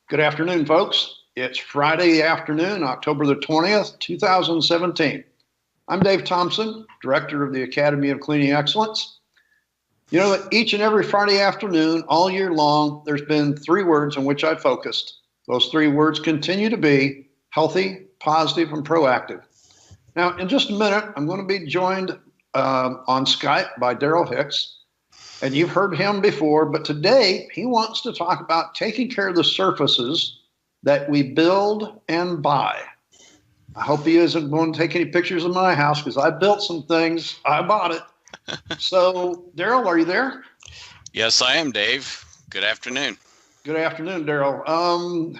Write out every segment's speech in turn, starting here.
Good afternoon, folks. It's Friday afternoon, October the 20th, 2017. I'm Dave Thompson, Director of the Academy of Cleaning Excellence. You know that each and every Friday afternoon, all year long, there's been three words on which I focused. Those three words continue to be healthy, positive, and proactive. Now, in just a minute, I'm going to be joined on Skype by Darrel Hicks. And you've heard him before, but today he wants to talk about taking care of the surfaces that we build and buy. I hope he isn't going to take any pictures of my house because I built some things. I bought it. So, Darrel, are you there? Yes, I am, Dave. Good afternoon. Good afternoon, Darrel.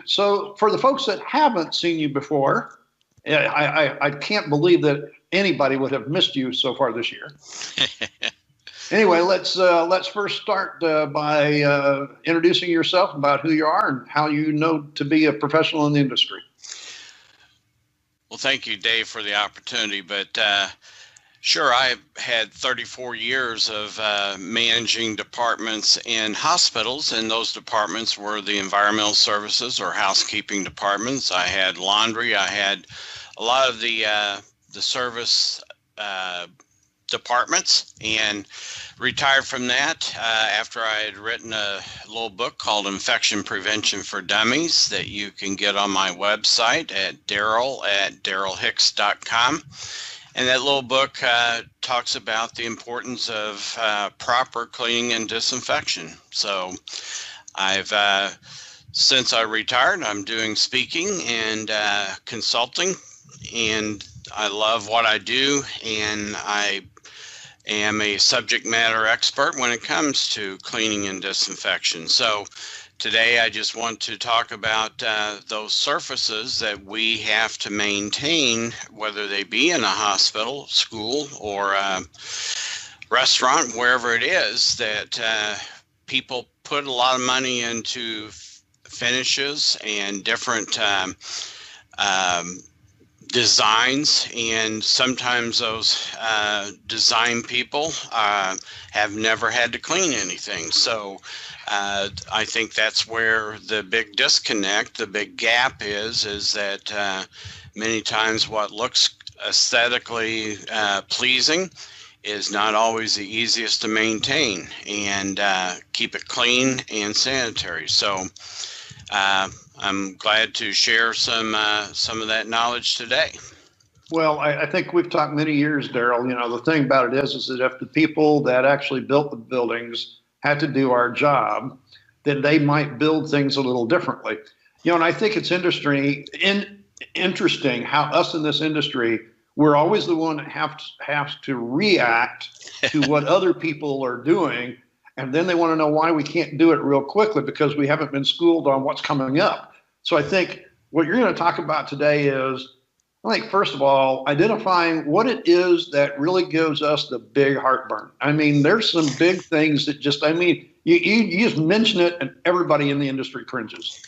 So for the folks that haven't seen you before, I can't believe that anybody would have missed you so far this year. Anyway, let's first start by introducing yourself, about who you are and how you know to be a professional in the industry. Well, thank you, Dave, for the opportunity. But sure, I've had 34 years of managing departments in hospitals, and those departments were the environmental services or housekeeping departments. I had laundry. I had a lot of the service departments, and retired from that after I had written a little book called Infection Prevention for Dummies that you can get on my website at darrelhicks.com. And that little book talks about the importance of proper cleaning and disinfection. So I've since I retired, I'm doing speaking and consulting, and I love what I do, and I am a subject matter expert when it comes to cleaning and disinfection. So today I just want to talk about those surfaces that we have to maintain, whether they be in a hospital, school, or a restaurant, wherever it is, that people put a lot of money into finishes and different designs, and sometimes those design people have never had to clean anything. So I think that's where the big disconnect, the big gap is that many times what looks aesthetically pleasing is not always the easiest to maintain and keep it clean and sanitary. So I'm glad to share some of that knowledge today. Well, I think we've talked many years, Darrel. You know, the thing about it is that if the people that actually built the buildings had to do our job, then they might build things a little differently. You know, and I think it's interesting how us in this industry, we're always the one that has to react to what other people are doing. And then they want to know why we can't do it real quickly because we haven't been schooled on what's coming up. So I think what you're going to talk about today is, I think, first of all, identifying what it is that really gives us the big heartburn. I mean, there's some big things that just, I mean, you just mention it and everybody in the industry cringes.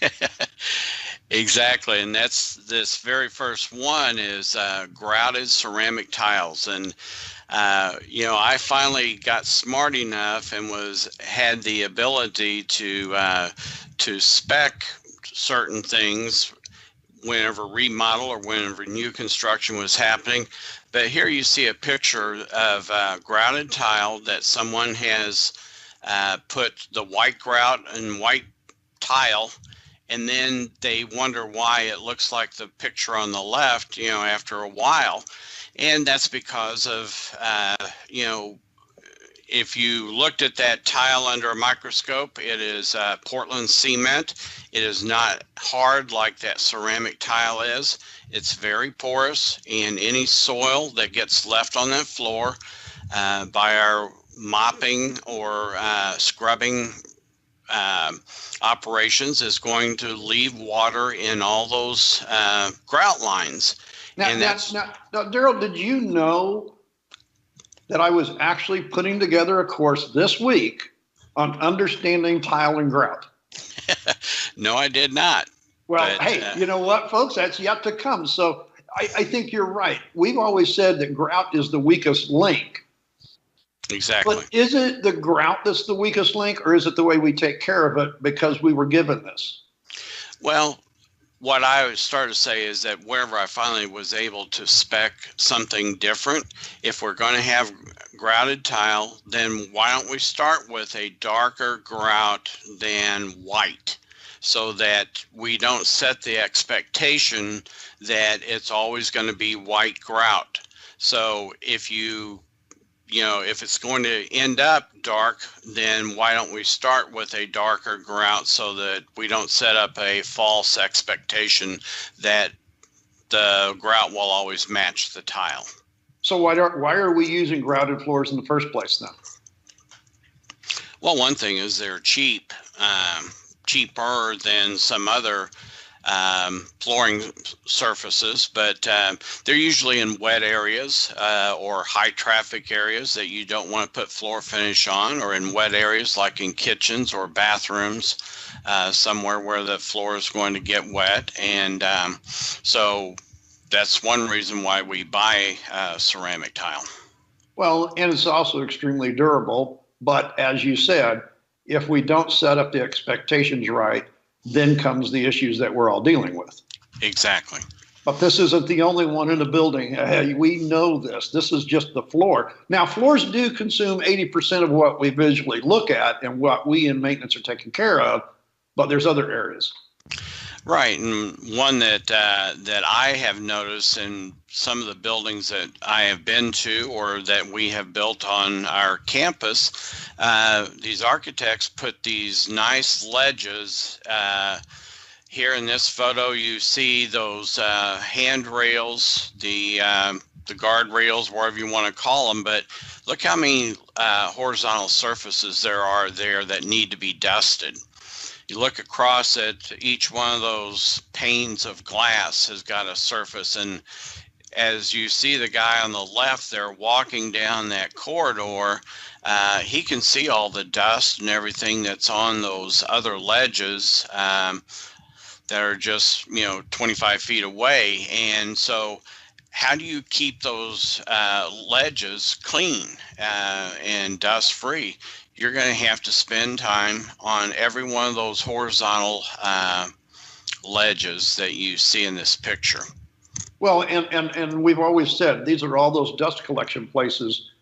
Exactly. And that's this very first one is grouted ceramic tiles. And you know, I finally got smart enough and had the ability to spec certain things whenever remodel or whenever new construction was happening. But here you see a picture of grouted tile that someone has put the white grout and white tile, and then they wonder why it looks like the picture on the left, you know, after a while. And that's because of, you know, if you looked at that tile under a microscope, it is Portland cement. It is not hard like that ceramic tile is. It's very porous, and any soil that gets left on that floor by our mopping or scrubbing operations is going to leave water in all those grout lines. Now, Darrel, did you know that I was actually putting together a course this week on understanding tile and grout? No, I did not. Well, but, hey, you know what, folks? That's yet to come. So I think you're right. We've always said that grout is the weakest link. Exactly. But is it the grout that's the weakest link, or is it the way we take care of it because we were given this? Well, what I would start to say is that wherever I finally was able to spec something different, if we're going to have grouted tile, then why don't we start with a darker grout than white, so that we don't set the expectation that it's always going to be white grout. So if it's going to end up dark, then why don't we start with a darker grout so that we don't set up a false expectation that the grout will always match the tile. So why are we using grouted floors in the first place then? Well, one thing is they're cheap, cheaper than some other flooring surfaces, but they're usually in wet areas or high traffic areas that you don't want to put floor finish on, or in wet areas like in kitchens or bathrooms, somewhere where the floor is going to get wet. And so that's one reason why we buy ceramic tile. Well, and it's also extremely durable, but as you said, if we don't set up the expectations right, then comes the issues that we're all dealing with. Exactly. But this isn't the only one in the building. We know this. This is just the floor. Now, floors do consume 80% of what we visually look at and what we in maintenance are taking care of, but there's other areas. Right, and one that I have noticed in some of the buildings that I have been to or that we have built on our campus, these architects put these nice ledges. Here in this photo, you see those handrails, the guardrails, whatever you want to call them. But look how many horizontal surfaces there are there that need to be dusted. You look across at each one of those panes of glass has got a surface, and as you see the guy on the left there walking down that corridor, he can see all the dust and everything that's on those other ledges that are just 25 feet away. And so how do you keep those ledges clean and dust free? You're going to have to spend time on every one of those horizontal ledges that you see in this picture. Well, and we've always said these are all those dust collection places.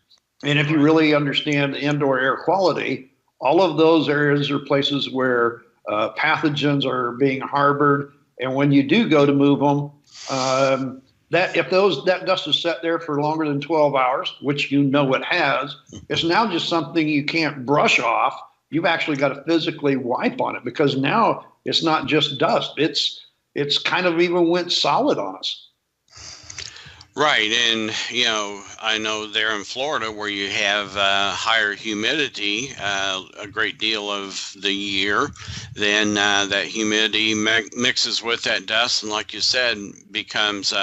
And if you really understand indoor air quality, all of those areas are places where pathogens are being harbored. And when you do go to move them, that dust is set there for longer than 12 hours, which it has, it's now just something you can't brush off. You've actually got to physically wipe on it, because now it's not just dust. It's kind of even went solid on us. Right, and I know there in Florida where you have higher humidity a great deal of the year, then that humidity mixes with that dust, and like you said, becomes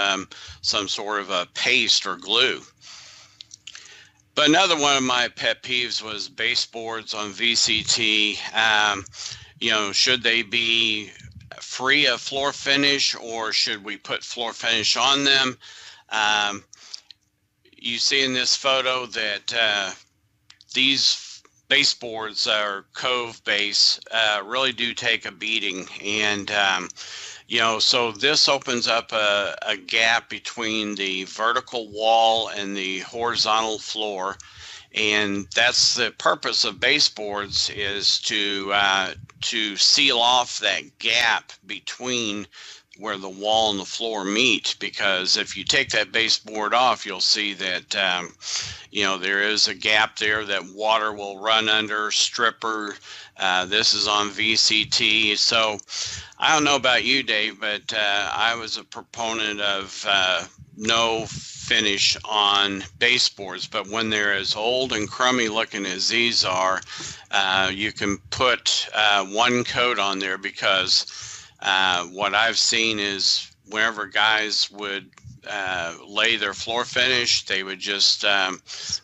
some sort of a paste or glue. But another one of my pet peeves was baseboards on VCT. Should they be free of floor finish, or should we put floor finish on them? You see in this photo that these baseboards or cove base really do take a beating, and so this opens up a gap between the vertical wall and the horizontal floor, and that's the purpose of baseboards, is to seal off that gap between where the wall and the floor meet. Because if you take that baseboard off, you'll see that there is a gap there that water will run under. Stripper, this is on VCT. So I don't know about you, Dave, but I was a proponent of no finish on baseboards. But when they're as old and crummy looking as these are, you can put one coat on there, because what I've seen is whenever guys would lay their floor finish, they would just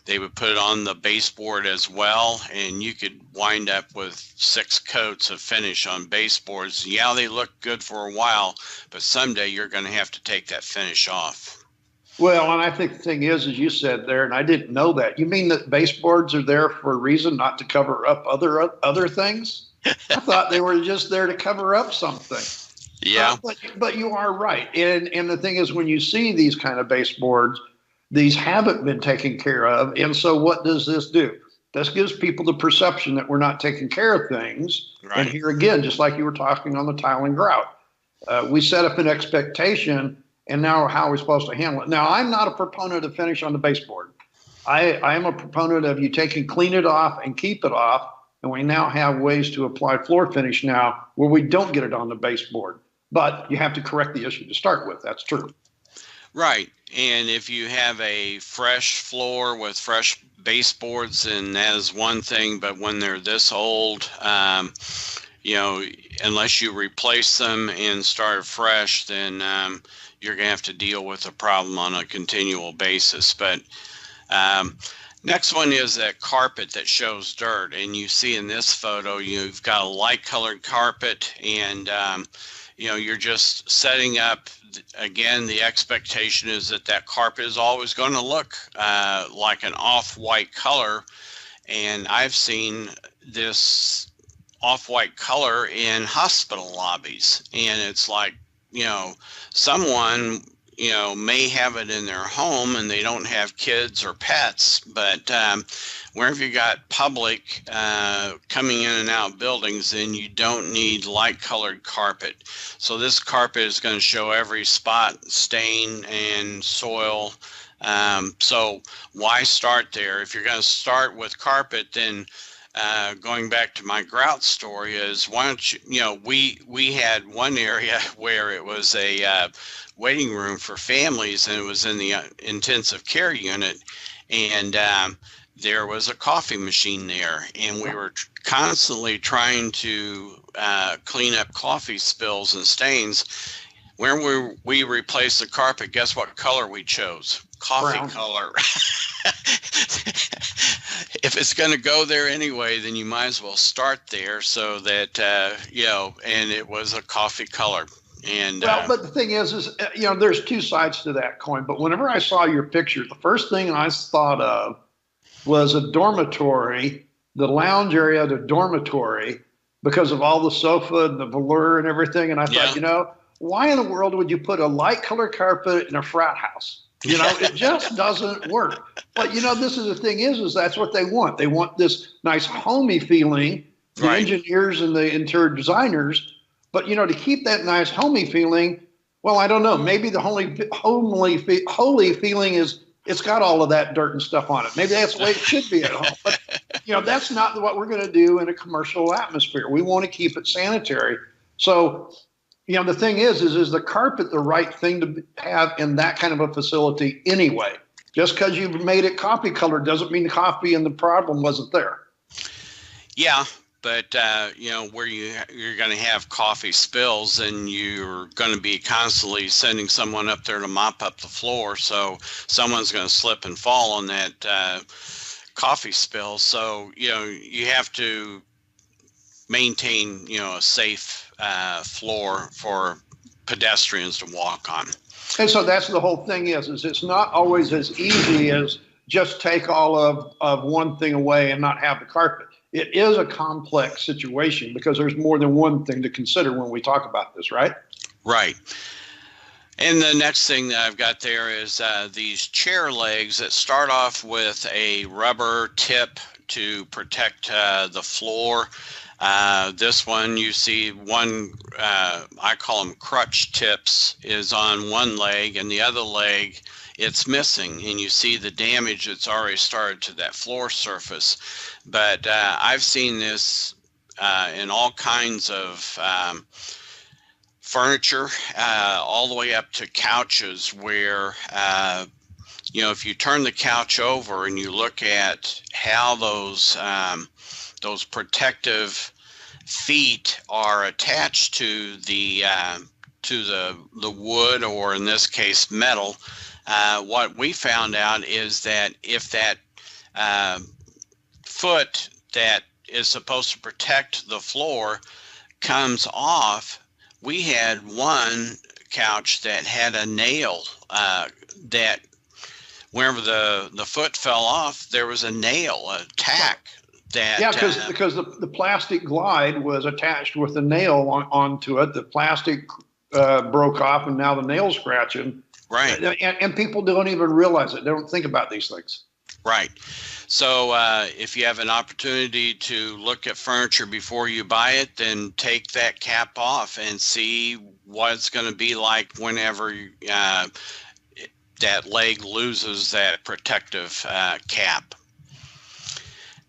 they would put it on the baseboard as well, and you could wind up with 6 coats of finish on baseboards. Yeah, they look good for a while, but someday you're going to have to take that finish off. Well, and I think the thing is, as you said there, and I didn't know that, you mean that baseboards are there for a reason, not to cover up other things? I thought they were just there to cover up something. Yeah. But you are right. And the thing is, when you see these kind of baseboards, these haven't been taken care of. And so what does this do? This gives people the perception that we're not taking care of things. Right. And here again, just like you were talking on the tile and grout, we set up an expectation, and now how are we supposed to handle it? Now, I'm not a proponent of finish on the baseboard. I am a proponent of you clean it off and keep it off. And we now have ways to apply floor finish now where we don't get it on the baseboard. But you have to correct the issue to start with. That's true. Right. And if you have a fresh floor with fresh baseboards, then that is one thing. But when they're this old, unless you replace them and start fresh, then you're going to have to deal with the problem on a continual basis. But next one is that carpet that shows dirt. And you see in this photo, you've got a light colored carpet, and you're just setting up. Again, the expectation is that carpet is always going to look like an off-white color. And I've seen this off-white color in hospital lobbies. And it's like, someone, may have it in their home and they don't have kids or pets, but wherever you got public coming in and out buildings, then you don't need light colored carpet. So this carpet is going to show every spot, stain and soil. So why start there? If you're going to start with carpet, then going back to my grout story is, why don't you, we had one area where it was a waiting room for families, and it was in the intensive care unit, and there was a coffee machine there, and we were constantly trying to clean up coffee spills and stains. When we replaced the carpet, guess what color we chose? Coffee Brown. Color. If it's going to go there anyway, then you might as well start there, so that and it was a coffee color. And but the thing is there's two sides to that coin. But whenever I saw your picture, the first thing I thought of was a dormitory, the lounge area, the dormitory, because of all the sofa and the velour and everything. And I thought, why in the world would you put a light colored carpet in a frat house? It just doesn't work. But this is the thing is that's what they want. They want this nice homey feeling, the Right. engineers and the interior designers. But to keep that nice homey feeling, well, I don't know. Maybe the holy feeling is it's got all of that dirt and stuff on it. Maybe that's the way it should be at home. But that's not what we're going to do in a commercial atmosphere. We want to keep it sanitary. So the thing is the carpet the right thing to have in that kind of a facility anyway? Just because you've made it coffee color doesn't mean the coffee and the problem wasn't there. Yeah, but where you're going to have coffee spills, and you're going to be constantly sending someone up there to mop up the floor, so someone's going to slip and fall on that coffee spill. So you have to maintain a safe floor for pedestrians to walk on. And so that's the whole thing is it's not always as easy as just take all of one thing away and not have the carpet. It is a complex situation because there's more than one thing to consider when we talk about this, right? Right. And the next thing that I've got there is these chair legs that start off with a rubber tip to protect the floor. This one, you see one, I call them crutch tips, is on one leg, and the other leg, it's missing, and you see the damage that's already started to that floor surface. But I've seen this in all kinds of furniture, all the way up to couches, where if you turn the couch over and you look at how those protective feet are attached to the wood, or in this case metal, what we found out is that if that foot that is supposed to protect the floor comes off, we had one couch that had a nail that wherever the foot fell off, there was a nail, a tack. Because the plastic glide was attached with a nail onto it. The plastic broke off and now the nail's scratching. Right. And people don't even realize it. They don't think about these things. Right. So if you have an opportunity to look at furniture before you buy it, then take that cap off and see what it's going to be like whenever that leg loses that protective cap.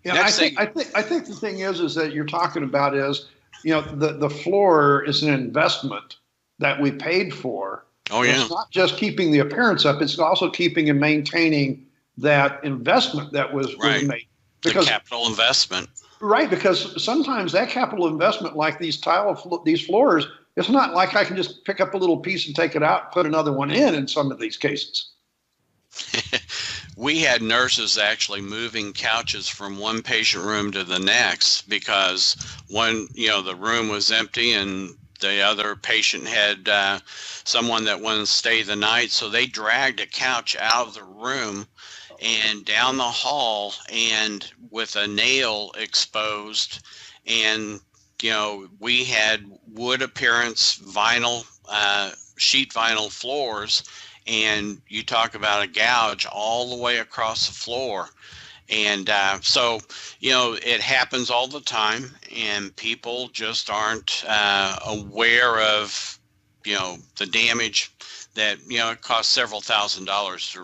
Yeah, I think the thing is that you're talking about is, the floor is an investment that we paid for. Oh yeah. It's not just keeping the appearance up; it's also keeping and maintaining that investment that was made. Because the capital investment. Right, because sometimes that capital investment, like these floors, it's not like I can just pick up a little piece and take it out and put another one in some of these cases. We had nurses actually moving couches from one patient room to the next because the room was empty and the other patient had someone that wanted to stay the night. So they dragged a couch out of the room and down the hall and with a nail exposed. And, we had wood appearance vinyl, sheet vinyl floors. And you talk about a gouge all the way across the floor. And so, it happens all the time, and people just aren't aware of, the damage that, it costs several $1,000s to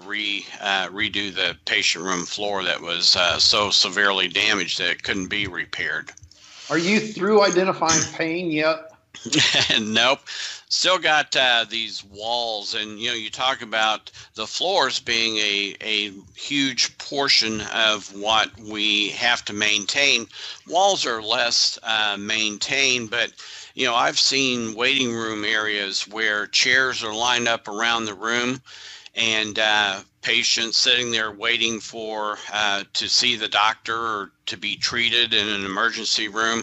redo the patient room floor that was so severely damaged that it couldn't be repaired. Are you through identifying pain yet? Nope. Still got these walls, and you talk about the floors being a huge portion of what we have to maintain. Walls are less maintained, but I've seen waiting room areas where chairs are lined up around the room, and patients sitting there waiting for to see the doctor or to be treated in an emergency room,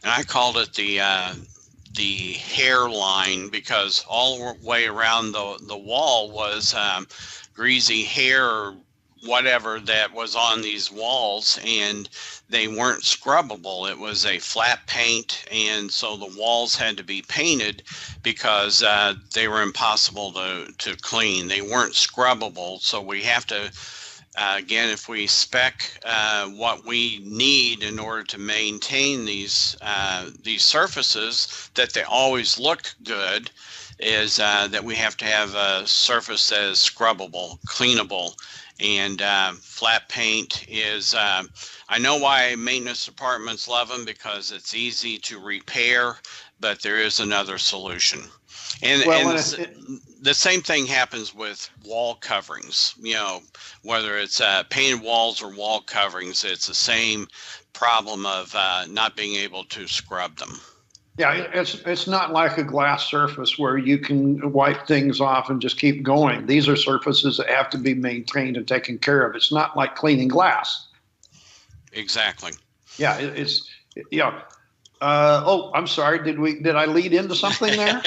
and I called it the hairline because all the way around the wall was greasy hair or whatever that was on these walls, and they weren't scrubbable. It was a flat paint, and so the walls had to be painted because they were impossible to clean. They weren't scrubbable, so we have to again, if we spec what we need in order to maintain these surfaces, that they always look good, is that we have to have a surface that is scrubbable, cleanable, and flat paint is. I know why maintenance departments love them, because it's easy to repair, but there is another solution. And the same thing happens with wall coverings, whether it's painted walls or wall coverings, it's the same problem of not being able to scrub them. Yeah, it's not like a glass surface where you can wipe things off and just keep going. These are surfaces that have to be maintained and taken care of. It's not like cleaning glass. Exactly. Yeah, I'm sorry. Did I lead into something there?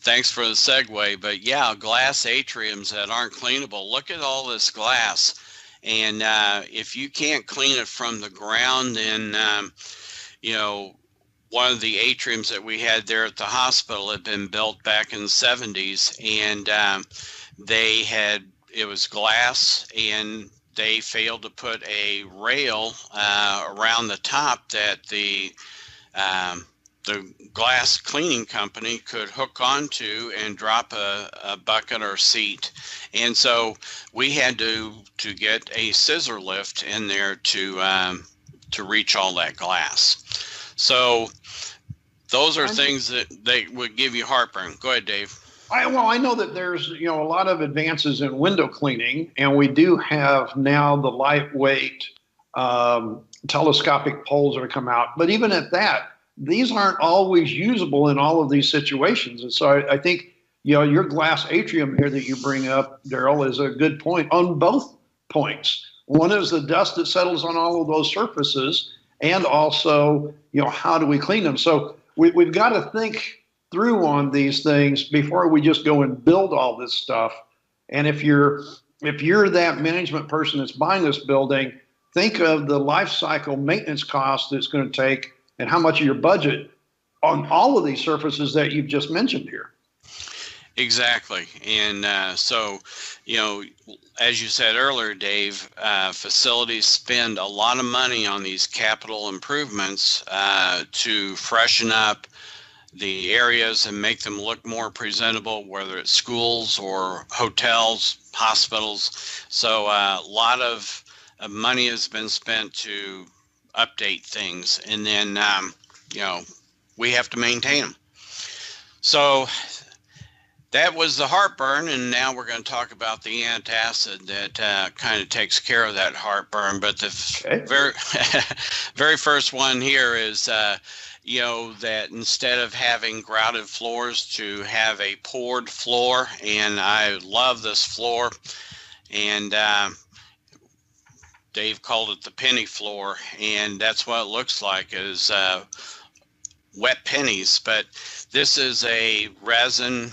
Thanks for the segue, but yeah, glass atriums that aren't cleanable. Look at all this glass, and if you can't clean it from the ground, then one of the atriums that we had there at the hospital had been built back in the 70s, and it was glass, and they failed to put a rail around the top that the glass cleaning company could hook onto and drop a bucket or seat. And so we had to get a scissor lift in there to reach all that glass. So those are things that they would give you heartburn. Go ahead, Dave. I know that there's a lot of advances in window cleaning, and we do have now the lightweight telescopic poles that have come out. But even at that, these aren't always usable in all of these situations. And so I think your glass atrium here that you bring up, Darrell, is a good point on both points. One is the dust that settles on all of those surfaces, and also how do we clean them? So we've got to think through on these things before we just go and build all this stuff. And if you're that management person that's buying this building, think of the life cycle maintenance cost that's going to take and how much of your budget on all of these surfaces that you've just mentioned here. Exactly. And so, you know, as you said earlier, Dave, facilities spend a lot of money on these capital improvements to freshen up the areas and make them look more presentable, whether it's schools or hotels, hospitals. So a lot of money has been spent to update things, and then, you know, we have to maintain them. So that was the heartburn, and now we're going to talk about the antacid that kind of takes care of that heartburn. But the very, very first one here is, you know, that instead of having grouted floors, to have a poured floor. And I love this floor. And Dave called it the penny floor, and that's what it looks like, is wet pennies. But this is a resin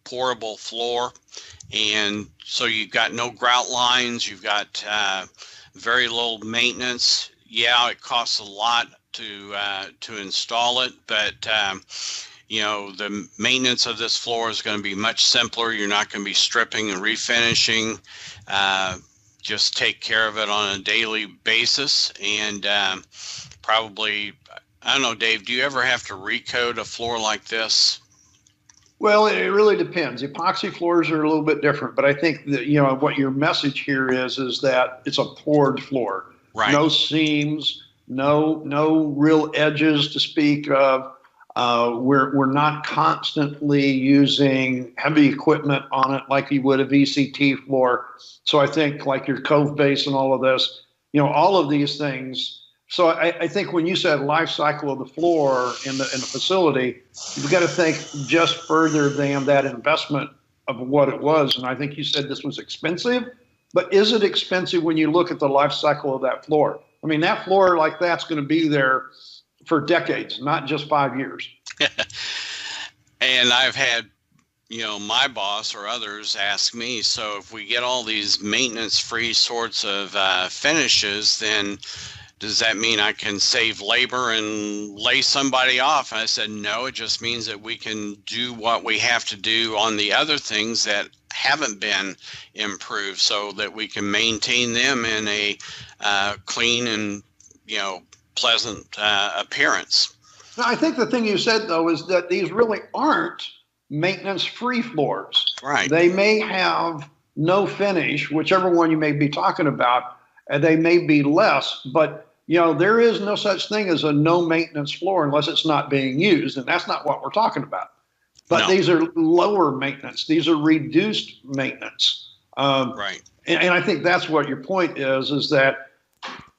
pourable floor, and so you've got no grout lines, you've got very little maintenance. Yeah, it costs a lot to install it, but you know, the maintenance of this floor is going to be much simpler. You're not going to be stripping and refinishing. Just take care of it on a daily basis, and probably, I don't know, Dave, do you ever have to recoat a floor like this? Well, it really depends. Epoxy floors are a little bit different, but I think that, you know, what your message here is that it's a poured floor. Right. No seams, no real edges to speak of. We're not constantly using heavy equipment on it like you would a VCT floor. So I think like your cove base and all of this, you know, all of these things. So I think when you said life cycle of the floor in the facility, you've got to think just further than that investment of what it was. And I think you said this was expensive, but is it expensive when you look at the life cycle of that floor? I mean, that floor like that's going to be there for decades, not just 5 years. And I've had, you know, my boss or others ask me, so if we get all these maintenance-free sorts of finishes, then does that mean I can save labor and lay somebody off? And I said, no, it just means that we can do what we have to do on the other things that haven't been improved, so that we can maintain them in a clean and, you know, pleasant appearance. Now, I think the thing you said, though, is that these really aren't maintenance-free floors. Right. They may have no finish, whichever one you may be talking about, and they may be less, but you know, there is no such thing as a no maintenance floor unless it's not being used, and that's not what we're talking about. But These are lower maintenance. These are reduced maintenance. Right. And I think that's what your point is that,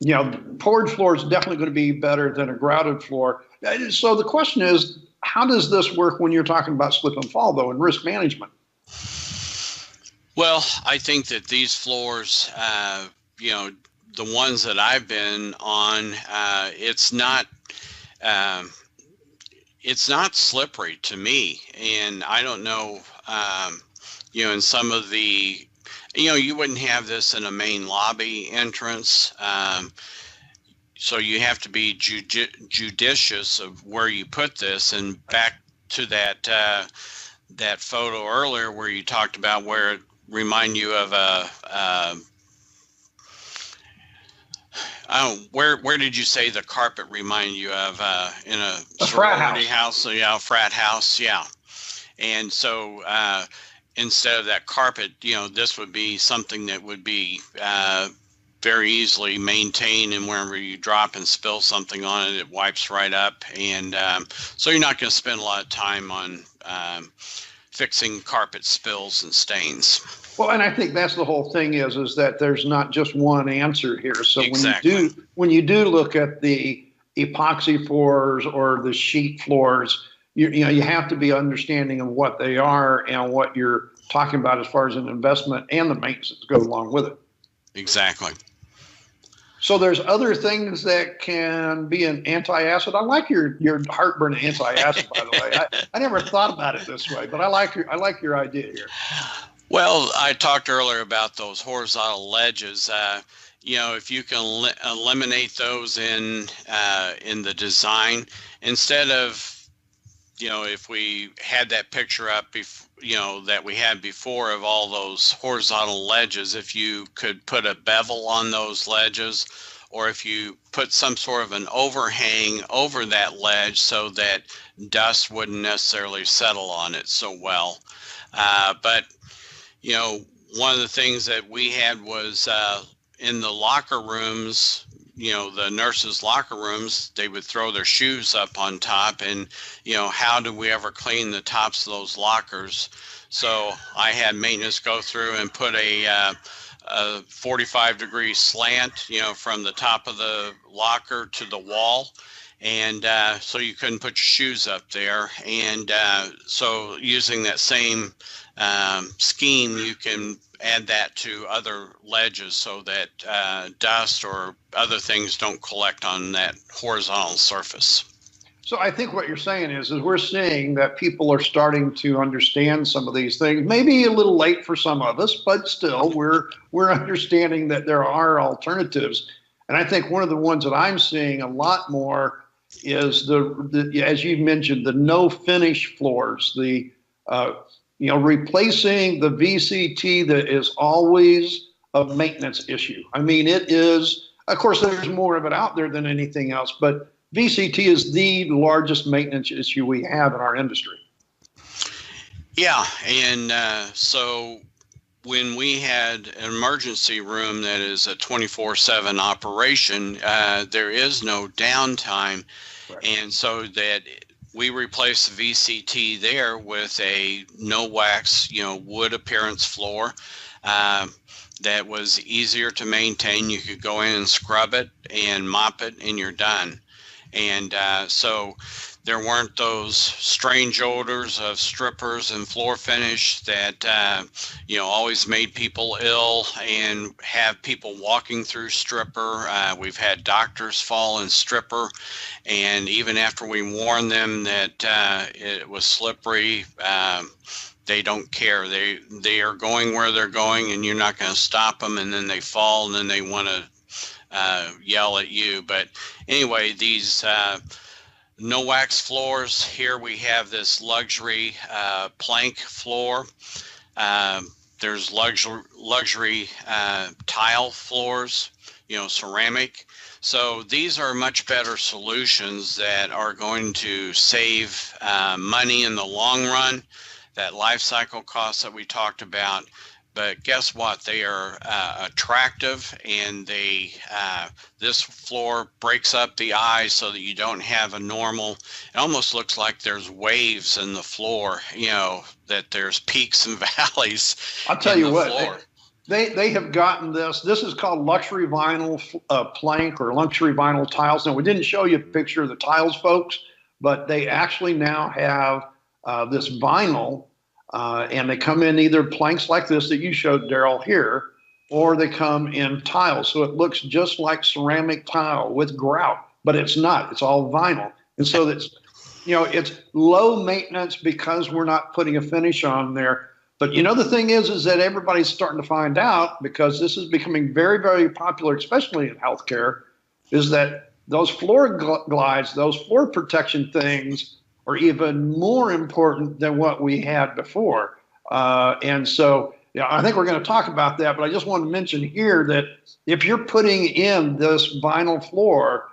you know, poured floor is definitely going to be better than a grouted floor. So the question is, how does this work when you're talking about slip and fall, though, and risk management? Well, I think that these floors, you know, the ones that I've been on, it's not slippery to me. And I don't know, you know, in some of the, you know, you wouldn't have this in a main lobby entrance. So you have to be judicious of where you put this. And back to that that photo earlier where you talked about where it remind you of where did you say the carpet remind you of in a sorority house? So, yeah, frat house, yeah. And so instead of that carpet, you know, this would be something that would be very easily maintained, and wherever you drop and spill something on it, it wipes right up. And so you're not going to spend a lot of time on fixing carpet spills and stains. Well, and I think that's the whole thing is that there's not just one answer here. So exactly. when you do look at the epoxy floors or the sheet floors, you know, you have to be understanding of what they are and what you're talking about as far as an investment and the maintenance that go along with it. Exactly. So there's other things that can be an anti-acid. I like your heartburn anti-acid, by the way. I never thought about it this way, but I like your idea here. Well, I talked earlier about those horizontal ledges. You know, if you can eliminate those in the design, instead of if we had that picture up, that we had before of all those horizontal ledges, if you could put a bevel on those ledges, or if you put some sort of an overhang over that ledge so that dust wouldn't necessarily settle on it so well. But, one of the things that we had was in the locker rooms, the nurses' locker rooms, they would throw their shoes up on top, and, how do we ever clean the tops of those lockers? So I had maintenance go through and put a 45-degree slant, from the top of the locker to the wall. And so you couldn't put your shoes up there. And so using that same scheme, you can add that to other ledges so that dust or other things don't collect on that horizontal surface. So I think what you're saying is we're seeing that people are starting to understand some of these things. Maybe a little late for some of us, but still we're understanding that there are alternatives. And I think one of the ones that I'm seeing a lot more is the as you mentioned, the no finish floors, the replacing the VCT that is always a maintenance issue. I mean, it is, of course, there's more of it out there than anything else, but VCT is the largest maintenance issue we have in our industry. Yeah, and so when we had an emergency room that is a 24/7 operation, there is no downtime. Right. And so that we replaced the VCT there with a no wax, wood appearance floor that was easier to maintain. You could go in and scrub it and mop it, and you're done. And so there weren't those strange odors of strippers and floor finish that, always made people ill and have people walking through stripper. We've had doctors fall in stripper, and even after we warned them that it was slippery, they don't care. They are going where they're going, and you're not going to stop them, and then they fall, and then they want to yell at you. But anyway, these no wax floors, here we have this luxury plank floor. There's luxury tile floors, ceramic. So these are much better solutions that are going to save money in the long run, that life cycle cost that we talked about. But guess what? They are attractive, and this floor breaks up the eye so that you don't have a normal. It almost looks like there's waves in the floor. That there's peaks and valleys. I'll tell you what. They have gotten this. This is called luxury vinyl plank or luxury vinyl tiles. Now, we didn't show you a picture of the tiles, folks, but they actually now have this vinyl. And they come in either planks like this that you showed, Darrell, here, or they come in tiles. So it looks just like ceramic tile with grout, but it's not. It's all vinyl. And so it's low maintenance because we're not putting a finish on there. But the thing is that everybody's starting to find out, because this is becoming very, very popular, especially in healthcare, is that those floor glides, those floor protection things are even more important than what we had before. And so I think we're going to talk about that, but I just want to mention here that if you're putting in this vinyl floor,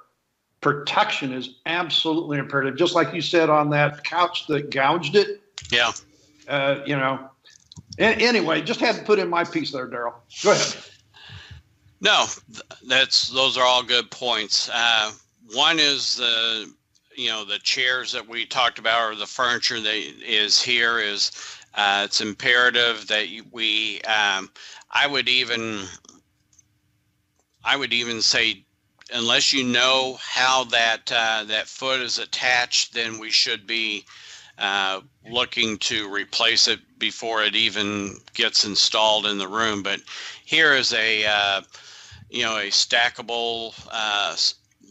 protection is absolutely imperative. Just like you said on that couch that gouged it. Yeah. Anyway, just had to put in my piece there, Darrell. Go ahead. No, those are all good points. One is the chairs that we talked about, or the furniture that is here, is it's imperative that we I would even say, unless you know how that foot is attached, then we should be looking to replace it before it even gets installed in the room. But here is a stackable,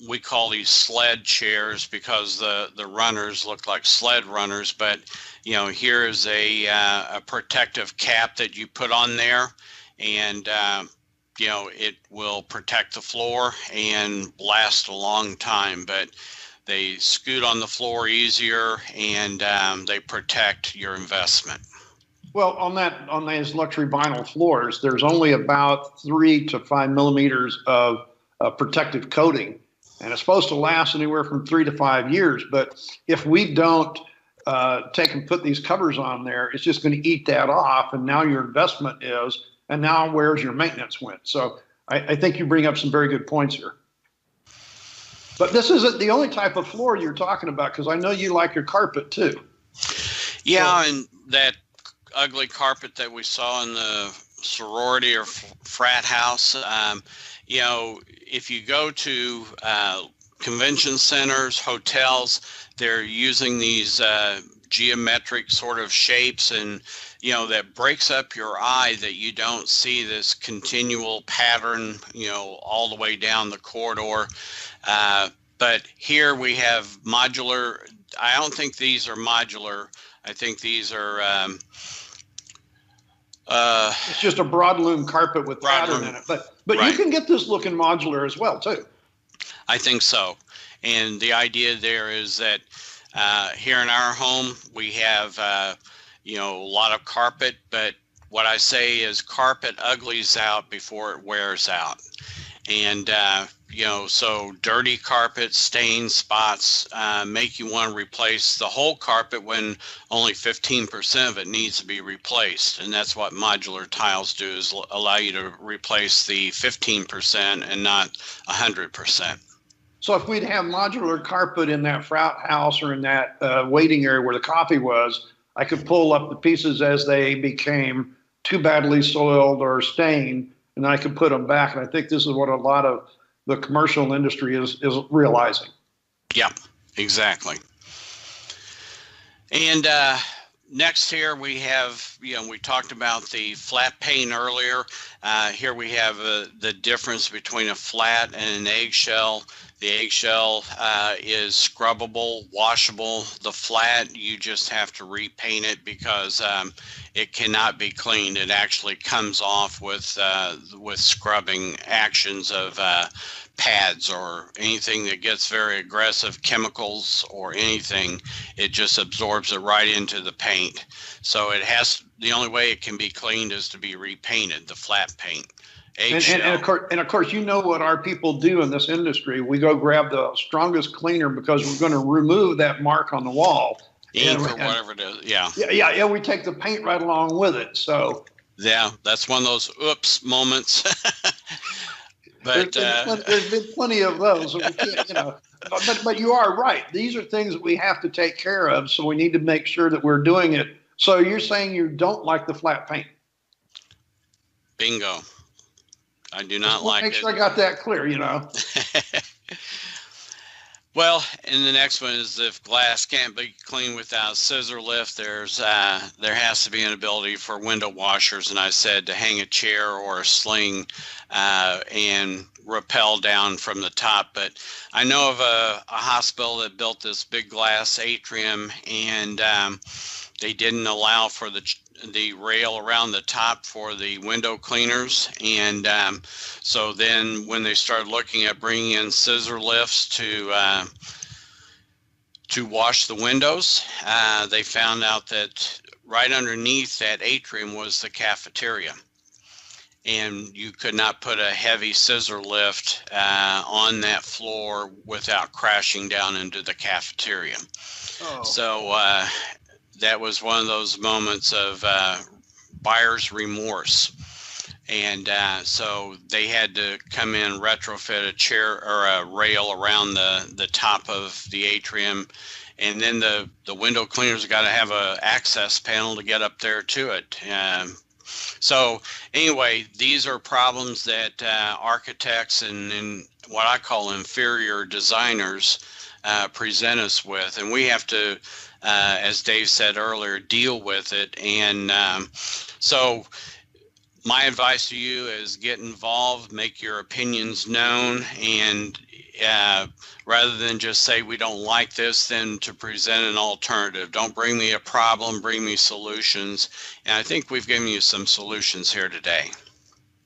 we call these sled chairs because the runners look like sled runners, but here is a protective cap that you put on there, and it will protect the floor and last a long time. But they scoot on the floor easier, and they protect your investment. Well, on these luxury vinyl floors, there's only about 3 to 5 millimeters of protective coating, and it's supposed to last anywhere from 3 to 5 years. But if we don't take and put these covers on there, it's just going to eat that off, and now your investment is, and now where's your maintenance went? So I think you bring up some very good points here. But this isn't the only type of floor you're talking about, because I know you like your carpet too. Yeah, and that ugly carpet that we saw in the sorority or frat house, you know, if you go to convention centers, hotels, they're using these geometric sort of shapes, and you know, that breaks up your eye, that you don't see this continual pattern, you know, all the way down the corridor. But here we have modular. I don't think these are modular. I think these are it's just a broadloom carpet with pattern in it, but right. You can get this looking modular as well too. I think so. And the idea there is that here in our home we have you know, a lot of carpet, but what I say is carpet uglies out before it wears out. And you know, so dirty carpet, stains, spots make you want to replace the whole carpet when only 15% of it needs to be replaced. And that's what modular tiles do, is allow you to replace the 15% and not 100%. So if we'd have modular carpet in that frat house or in that waiting area where the coffee was, I could pull up the pieces as they became too badly soiled or stained, and I could put them back. And I think this is what a lot of the commercial industry is realizing. Yeah, exactly. And next here we have, you know, we talked about the flat paint earlier. Here we have the difference between a flat and an eggshell. The eggshell is scrubbable, washable. The flat, you just have to repaint it because it cannot be cleaned. It actually comes off with scrubbing actions of pads or anything that gets very aggressive, chemicals or anything. It just absorbs it right into the paint. So it has, the only way it can be cleaned is to be repainted, the flat paint. And of course, you know what our people do in this industry. We go grab the strongest cleaner because we're going to remove that mark on the wall. Ink or whatever it is, yeah. Yeah, we take the paint right along with it. So yeah, that's one of those oops moments. But there's been plenty of those. So we can't, you know, but you are right. These are things that we have to take care of. So we need to make sure that we're doing it. So you're saying you don't like the flat paint? Bingo. I do not like it. Make sure I got that clear, you know. Well, and the next one is, if glass can't be cleaned without scissor lift, there has to be an ability for window washers, and I said to hang a chair or a sling and rappel down from the top. But I know of a hospital that built this big glass atrium, and they didn't allow for the rail around the top for the window cleaners, and so then when they started looking at bringing in scissor lifts to wash the windows, they found out that right underneath that atrium was the cafeteria, and you could not put a heavy scissor lift on that floor without crashing down into the cafeteria. Oh. So that was one of those moments of buyer's remorse. And so they had to come in, retrofit a chair or a rail around the top of the atrium. And then the window cleaners got to have an access panel to get up there to it. So anyway, these are problems that architects and what I call inferior designers present us with. And we have to, as Dave said earlier, deal with it. And so my advice to you is get involved, make your opinions known, and rather than just say we don't like this, then to present an alternative. Don't bring me a problem, bring me solutions. And I think we've given you some solutions here today.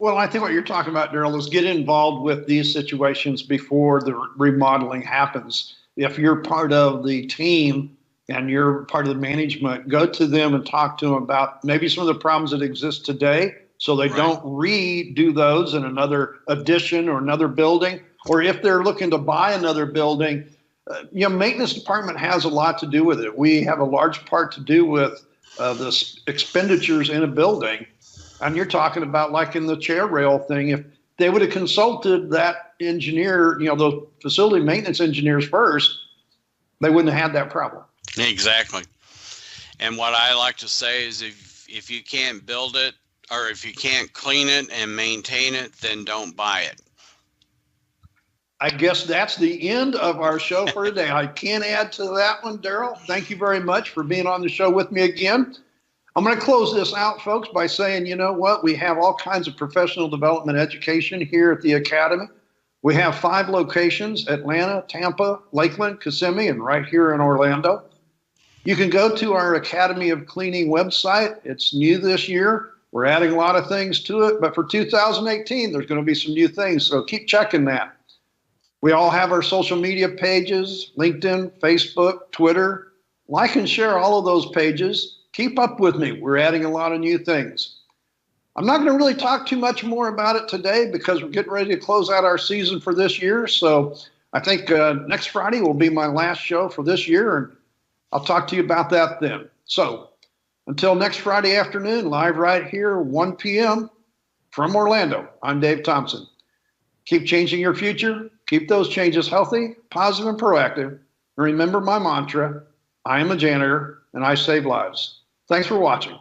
Well, I think what you're talking about, Darrell, is get involved with these situations before the remodeling happens. if you're part of the team and you're part of the management, go to them and talk to them about maybe some of the problems that exist today so they don't redo those in another addition or another building. Or if they're looking to buy another building, maintenance department has a lot to do with it. We have a large part to do with the expenditures in a building. And you're talking about like in the chair rail thing, if they would have consulted that engineer, those facility maintenance engineers first, they wouldn't have had that problem. Exactly. And what I like to say is if you can't build it or if you can't clean it and maintain it, then don't buy it. I guess that's the end of our show for today. I can't add to that one, Darrell. Thank you very much for being on the show with me again. I'm going to close this out, folks, by saying, you know what? We have all kinds of professional development education here at the Academy. We have 5 locations: Atlanta, Tampa, Lakeland, Kissimmee, and right here in Orlando. You can go to our Academy of Cleaning website. It's new this year. We're adding a lot of things to it, but for 2018, there's going to be some new things, so keep checking that. We all have our social media pages: LinkedIn, Facebook, Twitter. Like and share all of those pages. Keep up with me. We're adding a lot of new things. I'm not going to really talk too much more about it today because we're getting ready to close out our season for this year. So I think next Friday will be my last show for this year, and I'll talk to you about that then. So until next Friday afternoon, live right here, 1 p.m. from Orlando, I'm Dave Thompson. Keep changing your future. Keep those changes healthy, positive, and proactive. And remember my mantra: I am a janitor and I save lives. Thanks for watching.